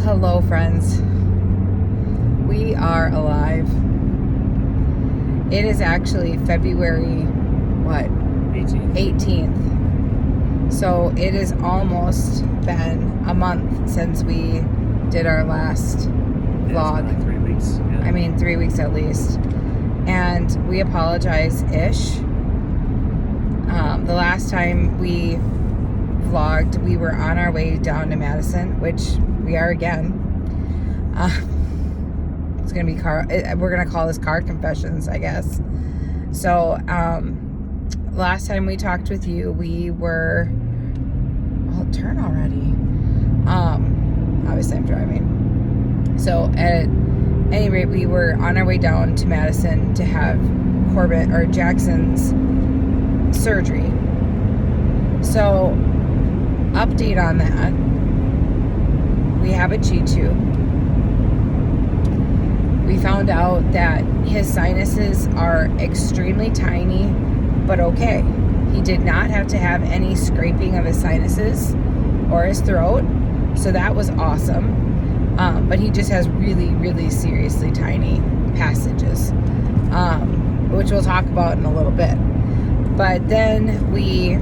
Hello, friends. We are alive. It is actually February, 18th. So it has almost been a month since we did our last vlog. Like 3 weeks. Yeah. I mean, 3 weeks at least. And we apologize-ish. The last time we vlogged, we were on our way down to Madison, which we are again. It's gonna be we're gonna call this car confessions, I guess. So last time we talked with you, we were turn already. Obviously I'm driving. So at any rate, we were on our way down to Madison to have Jaxson's surgery. So update on that. We have a G-tube. We found out that his sinuses are extremely tiny, but okay. He did not have to have any scraping of his sinuses or his throat, so that was awesome. But he just has really, really seriously tiny passages, which we'll talk about in a little bit. But then we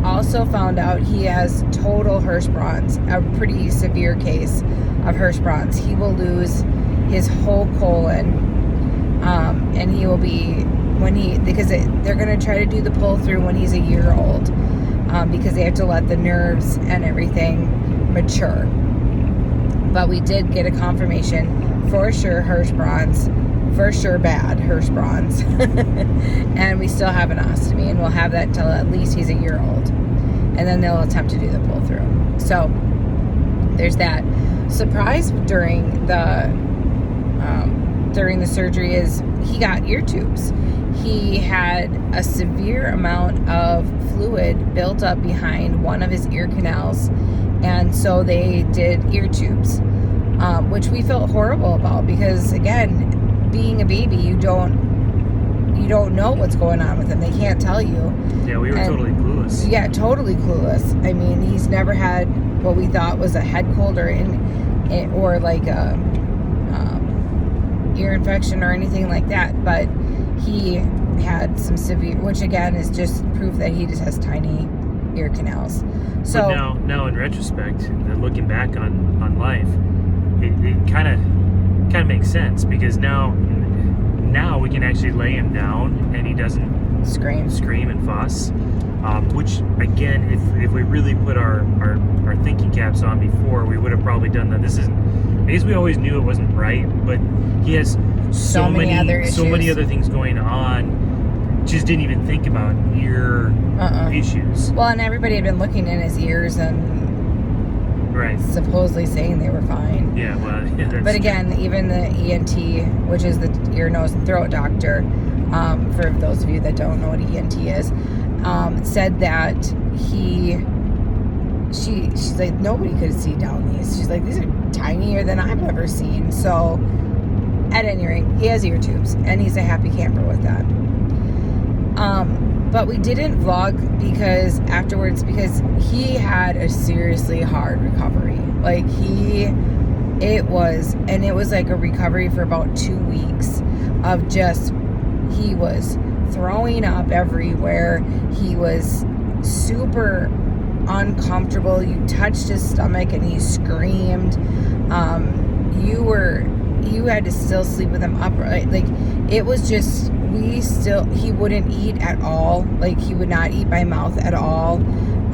also found out he has total Hirschsprung's, a pretty severe case of Hirschsprung's. He will lose his whole colon, and he will be, because they're going to try to do the pull through when he's a year old, because they have to let the nerves and everything mature. But we did get a confirmation for sure Hirschsprung's, for sure bad Hirschsprung's, and we still have an ostomy, and we'll have that until at least he's a year old, and then they'll attempt to do the pull through. So there's that. Surprise during the surgery is he got ear tubes. He had a severe amount of fluid built up behind one of his ear canals, and so they did ear tubes, which we felt horrible about, because again, being a baby, you don't know what's going on with him. They can't tell you. Yeah, we were totally clueless. Yeah, totally clueless. I mean, he's never had what we thought was a head cold or like a ear infection or anything like that. But he had some severe, which again is just proof that he just has tiny ear canals. So but now in retrospect, looking back on life, it kind of makes sense, because now we can actually lay him down and he doesn't scream and fuss, which again, if we really put our thinking caps on before, we would have probably done that. I guess we always knew it wasn't right, but he has so many other things going on. Just didn't even think about ear issues. Well, and everybody had been looking in his ears and supposedly saying they were fine. Yeah, well, yeah. But again, even the ENT, which is the ear, nose, and throat doctor, for those of you that don't know what ENT is, said that she's like, nobody could see down these. She's like, these are tinier than I've ever seen. So at any rate, he has ear tubes, and he's a happy camper with that. But we didn't vlog because he had a seriously hard recovery. Like it was like a recovery for about 2 weeks of just, he was throwing up everywhere. He was super uncomfortable. You touched his stomach and he screamed. You had to still sleep with him upright. Like, it was just, he wouldn't eat at all. Like, he would not eat by mouth at all.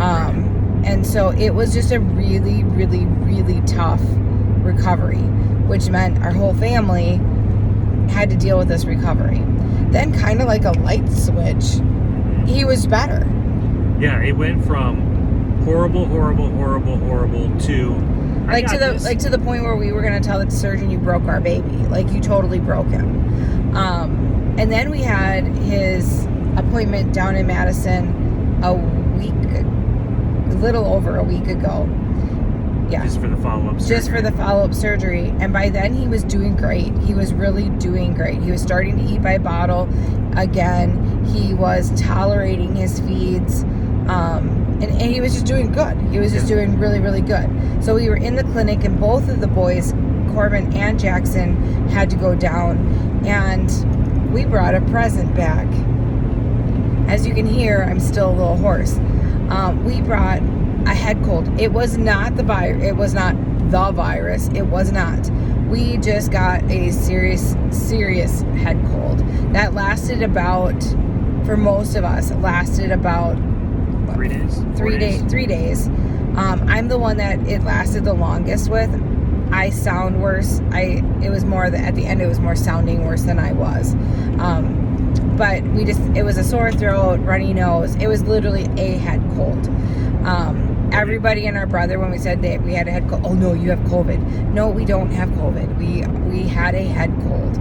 And so it was just a really, really, really tough recovery, which meant our whole family had to deal with this recovery. Then, kind of like a light switch, he was better. Yeah, it went from horrible to to the point where we were going to tell the surgeon, you broke our baby. Like, you totally broke him. And then we had his appointment down in Madison a little over a week ago. Yeah. Just for the follow-up surgery. Just for the follow-up surgery. And by then he was doing great. He was really doing great. He was starting to eat by bottle again. He was tolerating his feeds. And he was just doing good. He was just doing really, really good. So we were in the clinic, and both of the boys, Corbin and Jaxson, had to go down, and we brought a present back. As you can hear, I'm still a little hoarse. We brought a head cold. It was not the virus. It was not the virus. It was not. We just got a serious head cold that lasted about, for most of us, lasted about 3 days. 3 days. I'm the one that it lasted the longest with. I sound worse. It was more at the end. It was more sounding worse than I was. But it was a sore throat, runny nose. It was literally a head cold. Everybody and our brother, when we said that we had a head cold, oh no, you have COVID. No, we don't have COVID. We had a head cold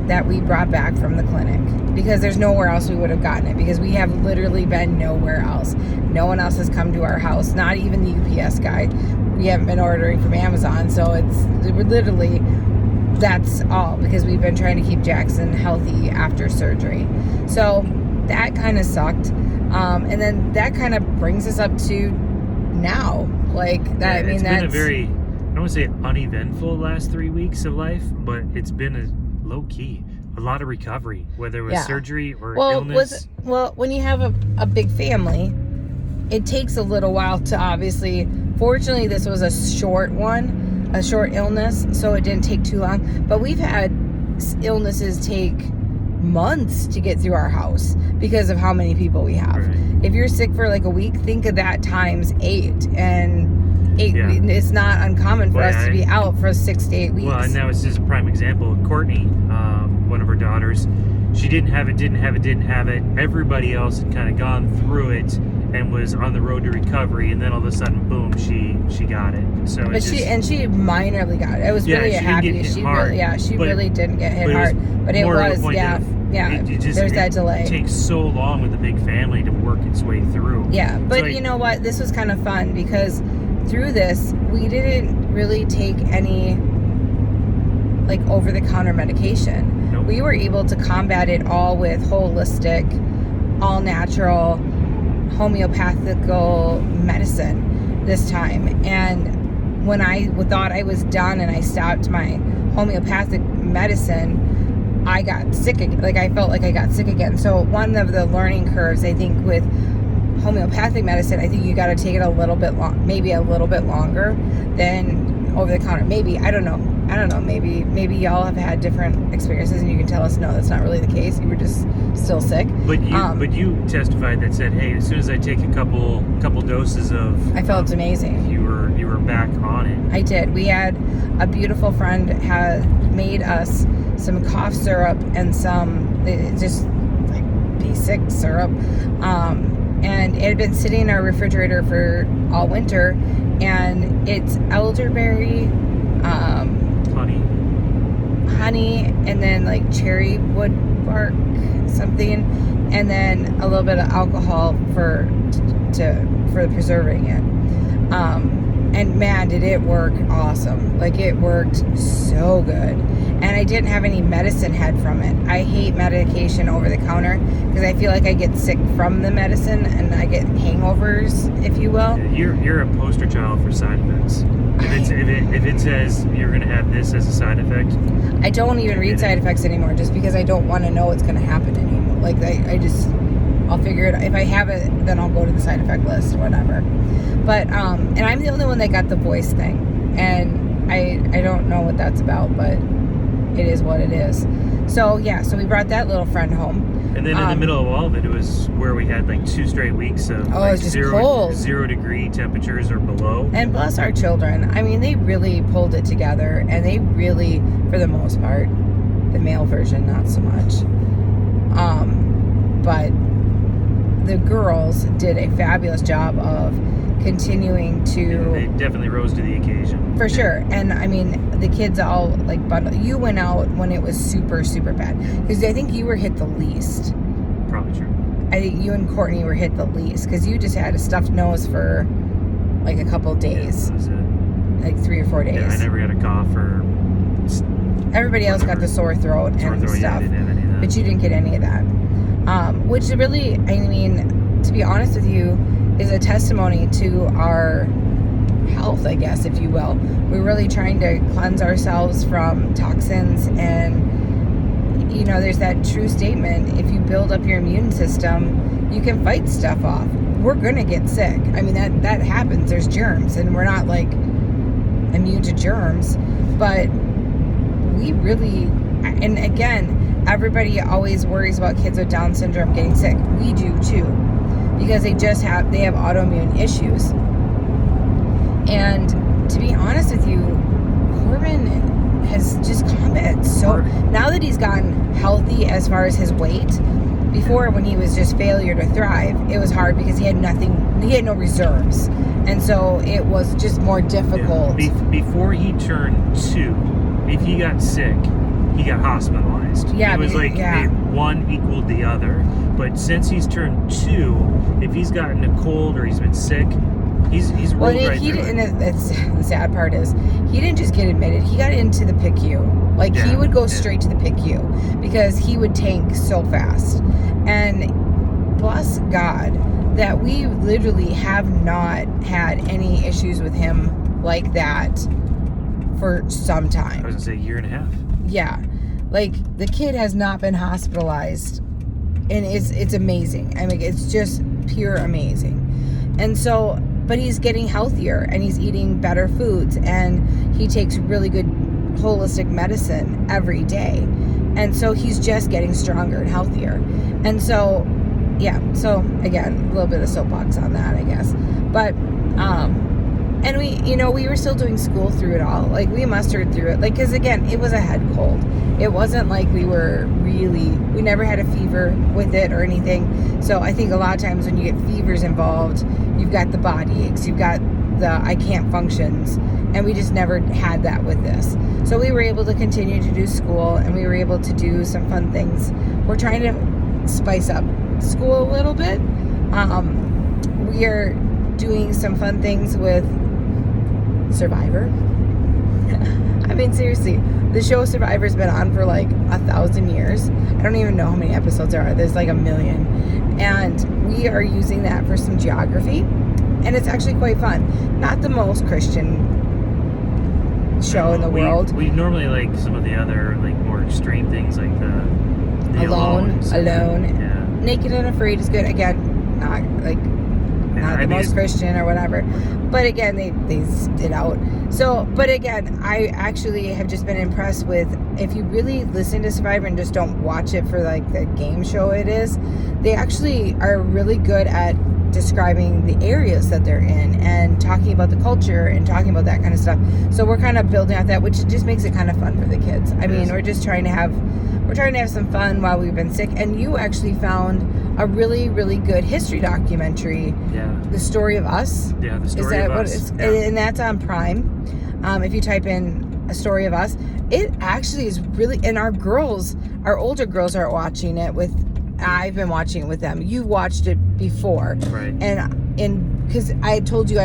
that we brought back from the clinic, because there's nowhere else we would have gotten it, because we have literally been nowhere else. No one else has come to our house, not even the UPS guy. We haven't been ordering from Amazon, so we're literally, that's all, because we've been trying to keep Jaxson healthy after surgery. So that kind of sucked. And then that kind of brings us up to now. Like that, It's been a very, I don't want to say uneventful last 3 weeks of life, but it's been a low key. A lot of recovery, whether it was surgery or illness. When you have a big family, it takes a little while to obviously. Fortunately, this was a short one, a short illness, so it didn't take too long. But we've had illnesses take months to get through our house because of how many people we have. Right. If you're sick for like a week, think of that times 8. And it's not uncommon for us to be out for 6 to 8 weeks. Well, and that was just a prime example. Courtney, one of our daughters, she didn't have it. Everybody else had kind of gone through it and was on the road to recovery, and then all of a sudden, boom, she got it. So, but she minorly got it. It was really a happy. She really didn't get hit hard, but it was there's that delay. It takes so long with a big family to work its way through. Yeah, but you know what? This was kind of fun, because through this we didn't really take any like over-the-counter medication. Nope. We were able to combat it all with holistic, all natural, homeopathical medicine this time. And when I thought I was done and I stopped my homeopathic medicine, I got sick again. Like, I felt like I got sick again. So one of the learning curves, I think, with homeopathic medicine, I think you got to take it a little bit maybe a little bit longer than over the counter. Maybe, I don't know. Maybe y'all have had different experiences, and you can tell us, no, that's not really the case. You were just still sick. But you testified that said, hey, as soon as I take a couple doses of, I felt amazing. You were back on it. I did. We had a beautiful friend had made us some cough syrup and some just like basic syrup, and it had been sitting in our refrigerator for all winter, and it's elderberry, honey, and then like cherry wood bark, something, and then a little bit of alcohol for preserving it. And man, did it work awesome. Like, it worked so good. And I didn't have any medicine head from it. I hate medication over the counter because I feel like I get sick from the medicine and I get hangovers, if you will. Yeah, you're a poster child for side effects. If it says you're going to have this as a side effect, I don't even read side effects anymore, just because I don't want to know what's going to happen anymore. Like, I'll figure it out. If I have it, then I'll go to the side effect list or whatever. But, and I'm the only one that got the voice thing. And I don't know what that's about, but it is what it is. So, yeah, so we brought that little friend home. And then in the middle of all of it was where we had like 2 straight weeks of it was just cold. 0 degree temperatures or below. And bless our children. I mean, they really pulled it together, and they really, for the most part, the male version, not so much. But the girls did a fabulous job of continuing to... They definitely rose to the occasion. For sure. And I mean, the kids all like bundled. You went out when it was super, super bad. Because I think you were hit the least. Probably true. I think you and Courtney were hit the least. Because you just had a stuffed nose for like a couple days. Yeah, that was it. Like 3 or 4 days. Yeah, I never got a cough or... Everybody else got the sore throat and stuff. Yeah, I didn't have any of that. But you didn't get any of that. Which really, I mean, to be honest with you, is a testimony to our health, I guess, if you will. We're really trying to cleanse ourselves from toxins, and you know, there's that true statement, if you build up your immune system, you can fight stuff off. We're gonna get sick. I mean, that happens. There's germs, and we're not like immune to germs, but we really, and again, everybody always worries about kids with Down syndrome getting sick. We do too, because they have autoimmune issues. And to be honest with you, Corbin has just combated. So now that he's gotten healthy as far as his weight, before when he was just failure to thrive, it was hard because he had no reserves. And so it was just more difficult. Yeah. Before he turned 2, if he got sick, he got hospitalized. Yeah, it was like one equaled the other. But since he's turned 2, if he's gotten a cold or he's been sick, he's rolled right through it. And the sad part is, he didn't just get admitted, he got into the PICU. Like, he would go straight to the PICU because he would tank so fast. And bless God that we literally have not had any issues with him like that for some time. I was gonna say 1.5 years. Yeah. Like, the kid has not been hospitalized, and it's amazing. I mean, it's just pure amazing. And so, but he's getting healthier, and he's eating better foods, and he takes really good holistic medicine every day. And so he's just getting stronger and healthier. And so, yeah, so again, a little bit of soapbox on that, I guess. But, and we were still doing school through it all. Like, we mustered through it. Like, because again, it was a head cold. It wasn't like we never had a fever with it or anything. So I think a lot of times when you get fevers involved, you've got the body aches, you've got the I can't functions, and we just never had that with this. So we were able to continue to do school, and we were able to do some fun things. We're trying to spice up school a little bit. We are doing some fun things with Survivor. I mean, seriously, the show Survivor's been on for like 1,000 years. I don't even know how many episodes there are. There's like 1 million. And we are using that for some geography. And it's actually quite fun. Not the most Christian show in the world. We normally like some of the other like more extreme things, like the Alone. Yeah. Naked and Afraid is good. Again, not the most Christian or whatever. But again, they stood out. So, but again, I actually have just been impressed with, if you really listen to Survivor and just don't watch it for like the game show it is, they actually are really good at describing the areas that they're in and talking about the culture and talking about that kind of stuff. So we're kind of building out that, which just makes it kind of fun for the kids. I mean, we're trying to have some fun while we've been sick. And you actually found a really, really good history documentary. Yeah. The Story of Us. Yeah, The Story of Us. Yeah. And that's on Prime. If you type in A Story of Us, it actually is really, and our older girls are watching it with, I've been watching it with them. You watched it before. Right. And because I had told you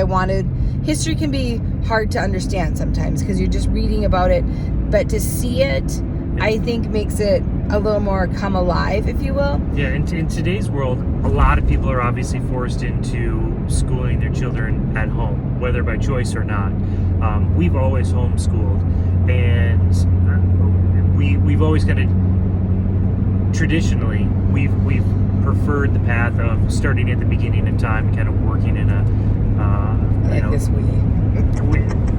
history can be hard to understand sometimes because you're just reading about it, but to see it, I think makes it a little more come alive, if you will. Yeah, in today's world, a lot of people are obviously forced into schooling their children at home, whether by choice or not. We've always homeschooled, and we've always kind of traditionally we've preferred the path of starting at the beginning of time and kind of working in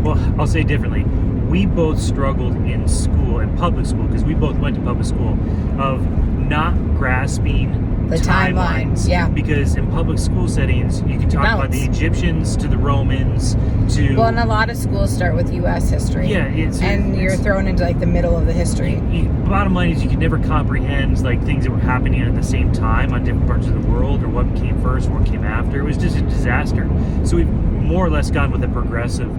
well, I'll say it differently. We both struggled in school, in public school, because we both went to public school, of not grasping the timelines. Yeah. Because in public school settings, you can talk about the Egyptians to the Romans to... Well, and a lot of schools start with U.S. history. Yeah. You're thrown into like the middle of the history. Bottom line is you can never comprehend like things that were happening at the same time on different parts of the world, or what came first, what came after. It was just a disaster. So we've more or less gone with a progressive,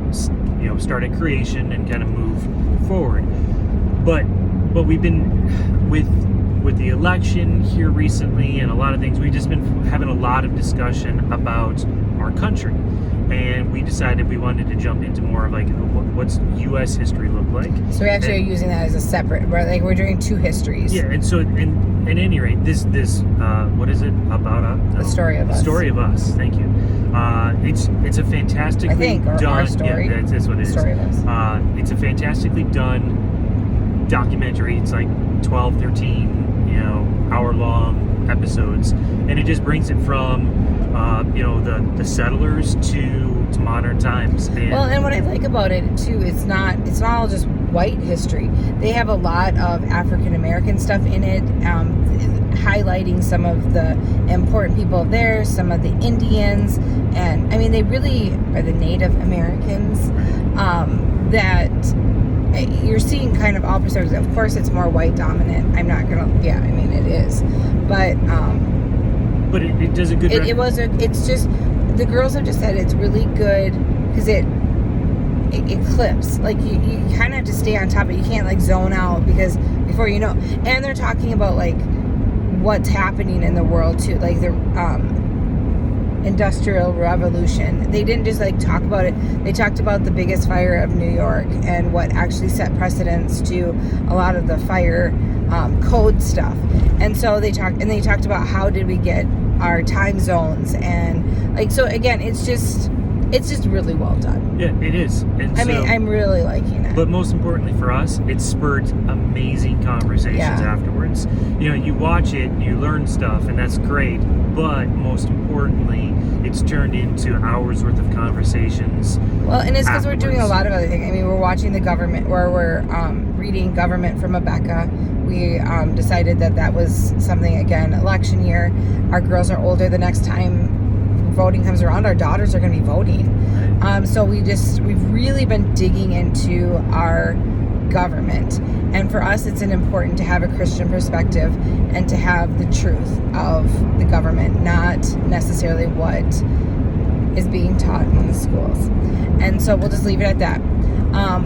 start at creation and kind of move forward. But we've been with the election here recently and a lot of things, we've just been having a lot of discussion about our country. and we decided we wanted to jump into more of like what's U.S. history look like. So we actually are using that as a separate. We're doing two histories. Yeah, and so at any rate, this what is it about? The Story of Us. The Story of Us. Thank you. It's a fantastically or done. Our Story. Yeah, that's what it is. Story of Us. It's a fantastically done documentary. It's like 12, 13, hour long episodes, and it just brings it from the settlers to modern times. And what I like about it too, it's not all just white history. They have a lot of African American stuff in it, highlighting some of the important people there, some of the Indians, and I mean they really are the Native Americans that you're seeing kind of all perspectives. Of course, it's more white dominant. I'm not gonna. Yeah, I mean it is, but it does a good. It's just the girls have just said it's really good because it clips. Like you kind of have to stay on top of it. You can't like zone out because before you know. And they're talking about like what's happening in the world too, like the Industrial Revolution. They didn't just like talk about it. They talked about the biggest fire of New York and what actually set precedence to a lot of the fire code stuff. And so they talked about how did we get our time zones, and like, so again, it's just really well done. Yeah, it is. And I'm really liking it. But most importantly for us, it spurred amazing conversations afterwards. You watch it, you learn stuff, and that's great. But most importantly, it's turned into hours worth of conversations. Well, and it's because we're doing a lot of other things. I mean, we're watching the government, or we're reading Government from Rebecca. We decided that was something, again, election year. Our girls are older. The next time voting comes around, our daughters are going to be voting. So we've really been digging into our government. And for us, it's important to have a Christian perspective and to have the truth of the government, not necessarily what is being taught in the schools. And so we'll just leave it at that.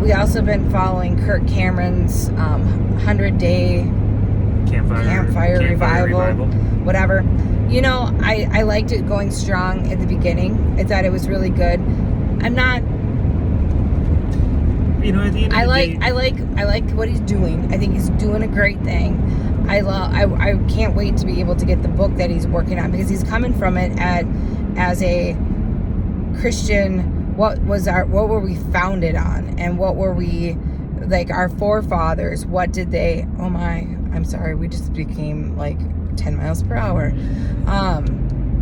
We also been following Kirk Cameron's 100-day campfire revival, whatever. I liked it going strong at the beginning. I thought it was really good. I'm not. At the end of the day, I like what he's doing. I think he's doing a great thing. I can't wait to be able to get the book that he's working on, because he's coming from it as a Christian. What were we founded on, and what were we, like, our forefathers? What did they? Oh my! I'm sorry. We just became like 10 miles per hour. I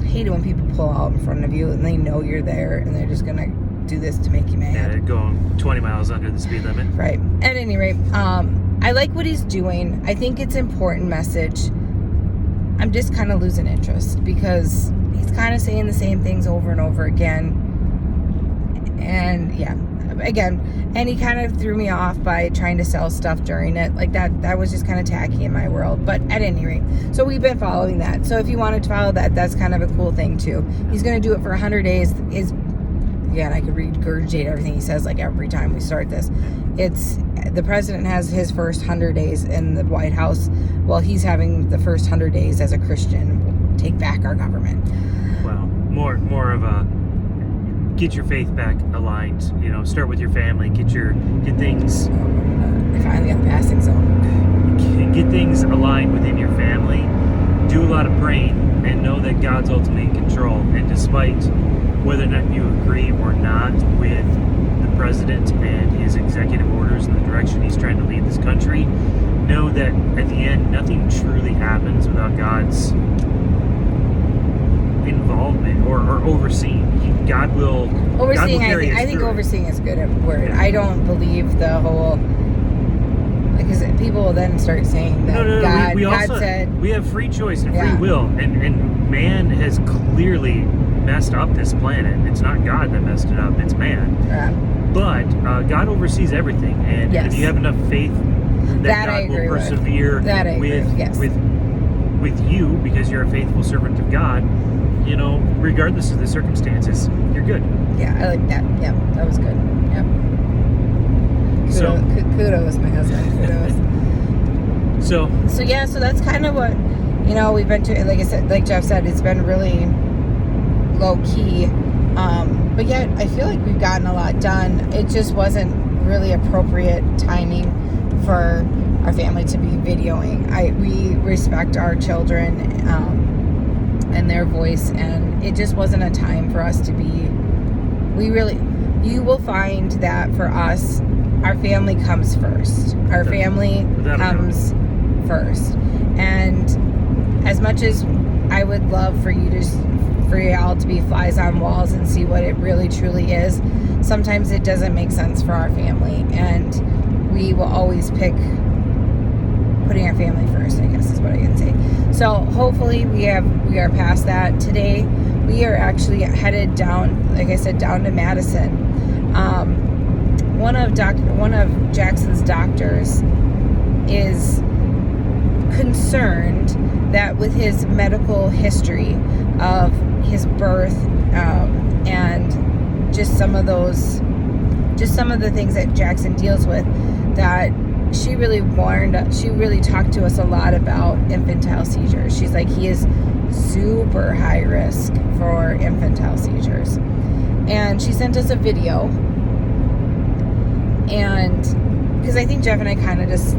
hate it when people pull out in front of you and they know you're there and they're just gonna do this to make you mad. Yeah, they're going 20 miles under the speed limit. Right. At any rate, I like what he's doing. I think it's an important message. I'm just kind of losing interest because he's kind of saying the same things over and over again. And yeah, again, and he kind of threw me off by trying to sell stuff during it. Like that was just kind of tacky in my world. But at any rate, so we've been following that. So if you wanted to follow that, that's kind of a cool thing too. He's going to do it for 100 days. Again, I could regurgitate everything he says like every time we start this. It's the president has his first 100 days in the White House. Well, he's having the first 100 days as a Christian. Take back our government. Well, more of a get your faith back aligned. Start with your family. Get things. I finally got the passing zone. Get things aligned within your family. Do a lot of praying and know that God's ultimately in control. And despite whether or not you agree or not with the president and his executive orders and the direction he's trying to lead this country, know that at the end, nothing truly happens without God's involvement or overseeing. God will overseeing. carry us I think through overseeing is a good word. I don't believe the whole, because people will then start saying that God said we have free choice and free will, and man has clearly messed up this planet. It's not God that messed it up; it's man. But God oversees everything, and if you have enough faith that God will persevere with you because you're a faithful servant of God, regardless of the circumstances, you're good. Yeah, I like that. Yeah, that was good. Yep. Kudos, my husband. Kudos. So that's kind of what we've been to. Like I said, like Jeff said, it's been really low key. But yet I feel like we've gotten a lot done. It just wasn't really appropriate timing for our family to be videoing. We respect our children and their voice, and it just wasn't a time for us to be. You will find that for us, our family comes first. Our family comes first. And as much as I would love for y'all to be flies on walls and see what it really truly is, sometimes it doesn't make sense for our family, and we will always pick putting our family first, I guess is what I can say. So hopefully we are past that. Today we are actually headed down, like I said, down to Madison. One of Jaxson's doctors is concerned that with his medical history of his birth and just some of the things that Jaxson deals with, that she really talked to us a lot about infantile seizures. She's like, he is super high risk for infantile seizures. And she sent us a video, and because I think Jeff and I kind of just,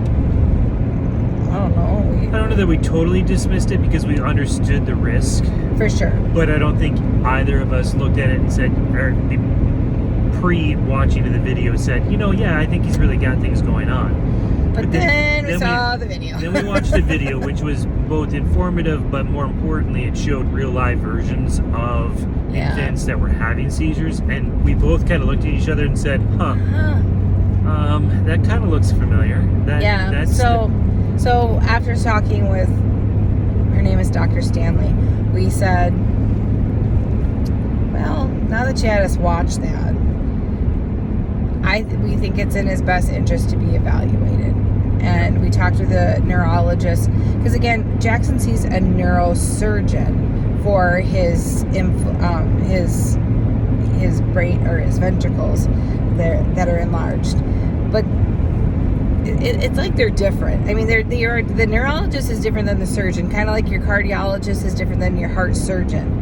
I don't know that we totally dismissed it because we understood the risk. For sure. But I don't think either of us looked at it and said, or pre-watching of the video said, I think he's really got things going on. But then we saw the video. Then we watched the video, which was both informative, but more importantly, it showed real live versions of infants that were having seizures. And we both kind of looked at each other and said, that kind of looks familiar. So after talking with, her name is Dr. Stanley, we said, well, now that you had us watch that, we think it's in his best interest to be evaluated. And we talked with a neurologist, because again, Jaxson sees a neurosurgeon for his brain or his ventricles that are enlarged. But it's like they're different. I mean, the neurologist is different than the surgeon, kind of like your cardiologist is different than your heart surgeon.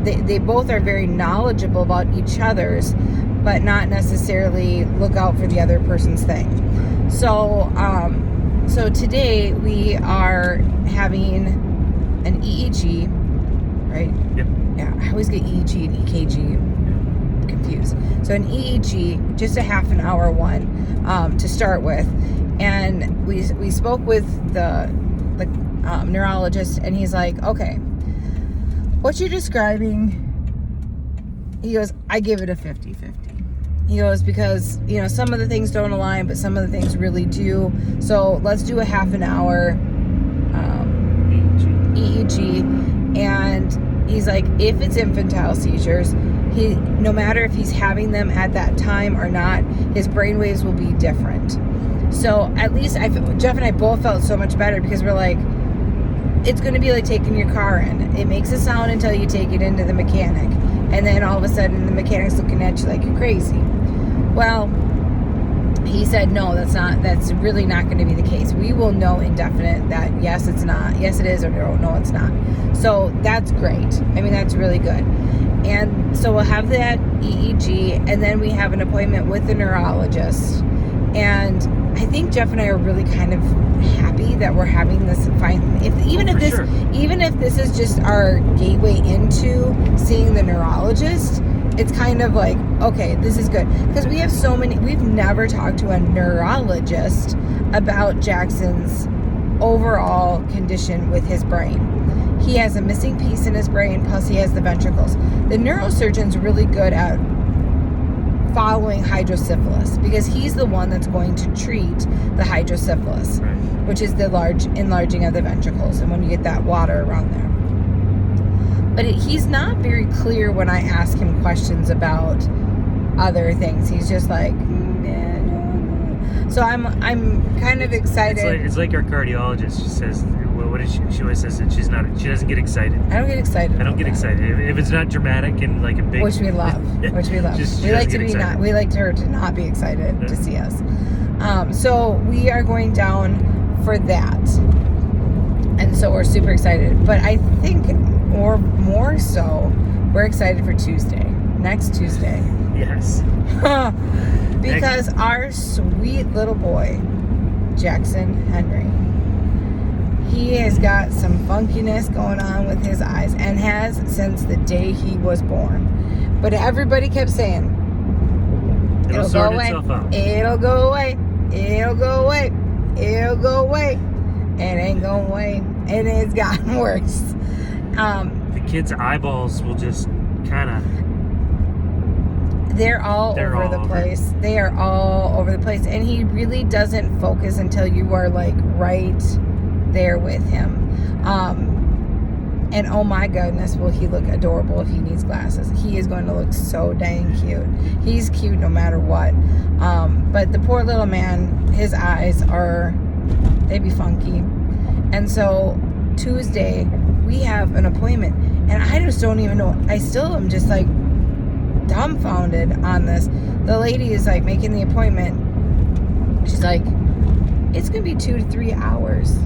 They both are very knowledgeable about each other's, but not necessarily look out for the other person's thing. So today we are having an EEG, right? Yep. Yeah, I always get EEG and EKG confused. So an EEG, just a half an hour one to start with, and we spoke with the neurologist, and he's like, okay, what you're describing, he goes, I give it a 50-50. He goes, because some of the things don't align, but some of the things really do. So let's do a half an hour EEG. And he's like, if it's infantile seizures, no matter if he's having them at that time or not, his brain waves will be different. So at least Jeff and I both felt so much better, because we're like, it's going to be like taking your car in. It makes a sound until you take it into the mechanic, and then all of a sudden the mechanic's looking at you like you're crazy. Well, he said, no, that's really not going to be the case. We will know indefinite that yes, it's not, yes, it is, or no, it's not. So that's great. I mean, that's really good. And so we'll have that EEG, and then we have an appointment with the neurologist. And I think Jeff and I are really kind of happy that we're having this even if this is just our gateway into seeing the neurologist. It's kind of like, okay, this is good, because we've never talked to a neurologist about Jaxson's overall condition with his brain. He has a missing piece in his brain, plus he has the ventricles. The neurosurgeon's really good at following hydrocephalus, because he's the one that's going to treat the hydrocephalus, right, which is the enlarging of the ventricles, and when you get that water around there. But he's not very clear when I ask him questions about other things. He's just like, no. So I'm kind of excited. It's like our cardiologist. She says, what is she always says that she doesn't get excited. I don't get excited. I don't get excited if it's not dramatic and like a big. Which we love. We like her to not be excited to see us. So we are going down for that, and so we're super excited. But I think more so, we're excited for Tuesday. Next Tuesday. Yes. Because our sweet little boy, Jaxson Henry, he has got some funkiness going on with his eyes and has since the day he was born. But everybody kept saying, it'll go away. It'll go away. It'll go away. It'll go away. It ain't going away. And it's gotten worse. The kid's eyeballs will just kind of... They're all over the place. They are all over the place. And he really doesn't focus until you are like right there with him. And oh my goodness, will he look adorable if he needs glasses. He is going to look so dang cute. He's cute no matter what. But the poor little man, his eyes are, they be funky. And so Tuesday, we have an appointment. And I just don't even know. I still am just like dumbfounded on this. The lady is like making the appointment. She's like, it's gonna be 2 to 3 hours.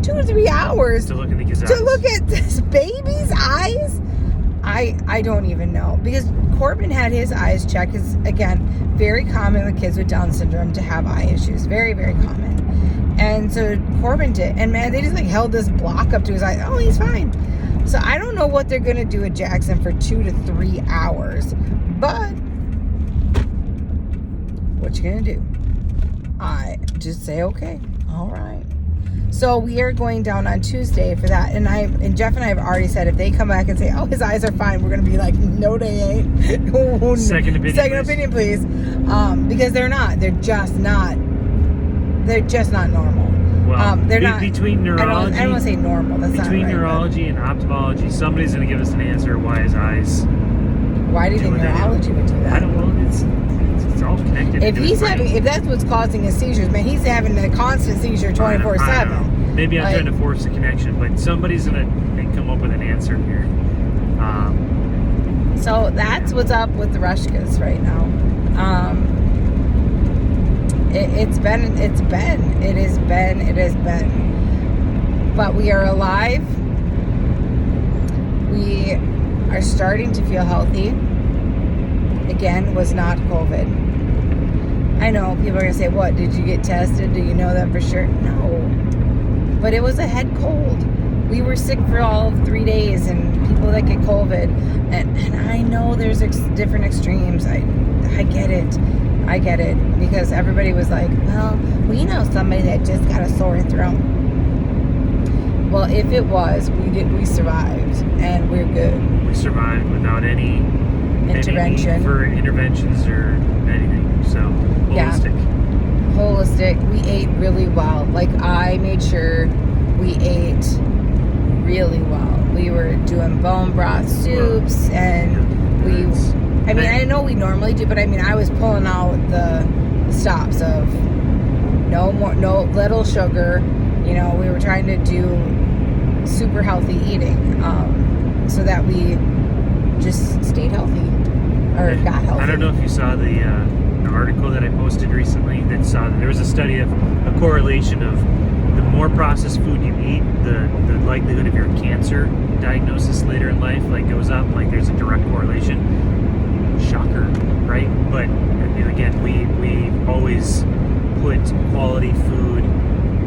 2 to 3 hours to look at his eyes. To look at this baby's eyes. I don't even know, because Corbin had his eyes checked. It's again very common with kids with Down syndrome to have eye issues. Very, very common. And so Corbin did, and man, they just like held this block up to his eye. Oh, he's fine. So I don't know what they're gonna do with Jaxson for 2 to 3 hours, but what you gonna do? I just say okay, all right. So we are going down on Tuesday for that, and Jeff and I have already said if they come back and say, oh, his eyes are fine, we're gonna be like, no, they ain't. Second opinion, please. Because they're not. They're just not normal. Well, they're not between neurology. I don't want to say normal. That's not right. Between neurology and ophthalmology, somebody's going to give us an answer why his eyes. Why do you think neurology would do that? I don't know. It's all connected. If that's what's causing his seizures, man, he's having a constant seizure 24/7. Maybe I'm trying to force a connection, but somebody's going to come up with an answer here. So that's what's up with the Rushkas right now. It has been. But we are alive. We are starting to feel healthy. Again, was not COVID. I know people are going to say, what, did you get tested? Do you know that for sure? No. But it was a head cold. We were sick for all of 3 days, and people that get COVID. And I know there's different extremes. I get it. I get it, because everybody was like, well, we know somebody that just got a sore throat. Well, if it was, we survived, and we're good. We survived without any intervention, any need for interventions or anything. So holistic. Yeah. Holistic. We ate really well. Like, I made sure we ate really well. We were doing bone broth soups, and I mean, I know we normally do, but I mean, I was pulling out the stops of no little sugar. You know, we were trying to do super healthy eating, so that we just stayed healthy, or got healthy. I don't know if you saw the article that I posted recently that saw that there was a study of a correlation of the more processed food you eat, the likelihood of your cancer diagnosis later in life goes up. Like, there's a direct correlation. Shocker, right? But again, we always put quality food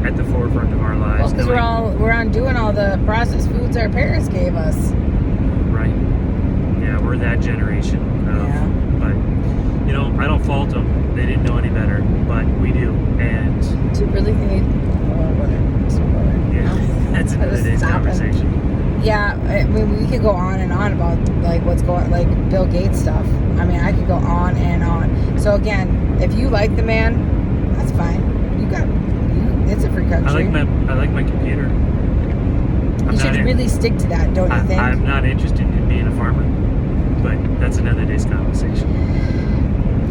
at the forefront of our lives. Well, because we're on doing all the processed foods our parents gave us. Right. Yeah, we're that generation. Yeah. But I don't fault them. They didn't know any better, but we do. And do you really think? Yeah, that's another day's conversation. Yeah, I mean, we could go on and on about what's going, Bill Gates stuff. I mean, I could go on and on. So again, if you like the man, that's fine. It's a free country. I like my computer. You should really stick to that, don't you think? I'm not interested in being a farmer, but that's another day's conversation.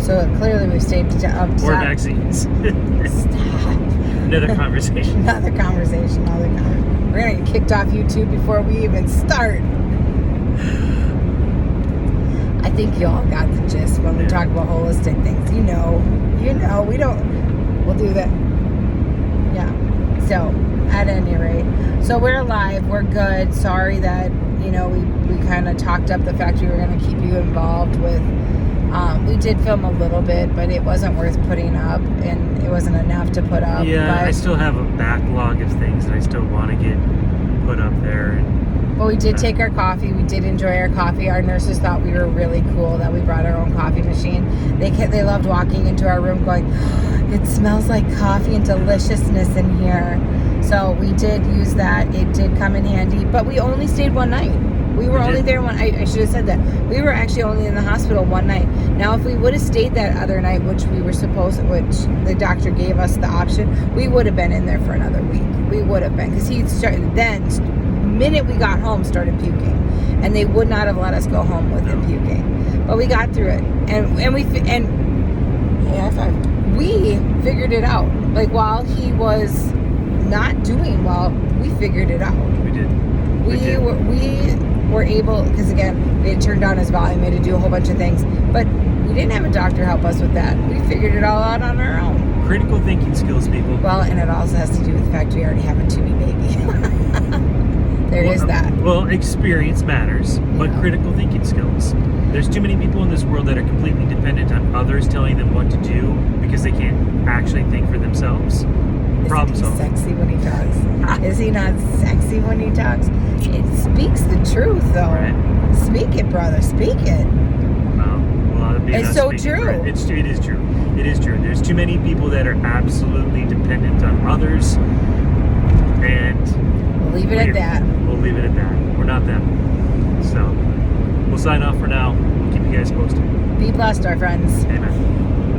So clearly we've stayed up. Or vaccines. Stop. Another conversation. Another conversation. We're going to get kicked off YouTube before we even start. I think y'all got the gist when we talk about holistic things. You know, we'll do that. Yeah. So, at any rate, so we're alive. We're good. Sorry that, you know, we kind of talked up the fact we were going to keep you involved with. We did film a little bit, but it wasn't worth putting up, and it wasn't enough to put up. Yeah, but I still have a backlog of things that I still want to get put up there. But we did take our coffee. We did enjoy our coffee. Our nurses thought we were really cool that we brought our own coffee machine. They loved walking into our room going, oh, it smells like coffee and deliciousness in here. So we did use that. It did come in handy. But we only stayed one night. We were only there one. I should have said that. We were actually only in the hospital one night. Now, if we would have stayed that other night, which the doctor gave us the option, we would have been in there for another week. We would have been, because he started minute we got home, started puking, and they would not have let us go home with him puking. But we got through it, and we figured it out. Like, while he was not doing well, we figured it out. We did. We were able, because again, we had turned down his volume, we had to do a whole bunch of things, but we didn't have a doctor help us with that. We figured it all out on our own. Critical thinking skills, people. Well, and it also has to do with the fact we already have a 2B baby. There is that. Well, experience matters, but critical thinking skills. There's too many people in this world that are completely dependent on others telling them what to do because they can't actually think for themselves. Problem solving. Isn't he sexy when he talks? Is he not sexy when he talks? It speaks the truth, though. Right. Speak it, brother. Speak it. It's so true. It is true. It is true. There's too many people that are absolutely dependent on others, and we'll leave it at that. We'll leave it at that. We're not them. So we'll sign off for now. We'll keep you guys posted. Be blessed, our friends. Amen.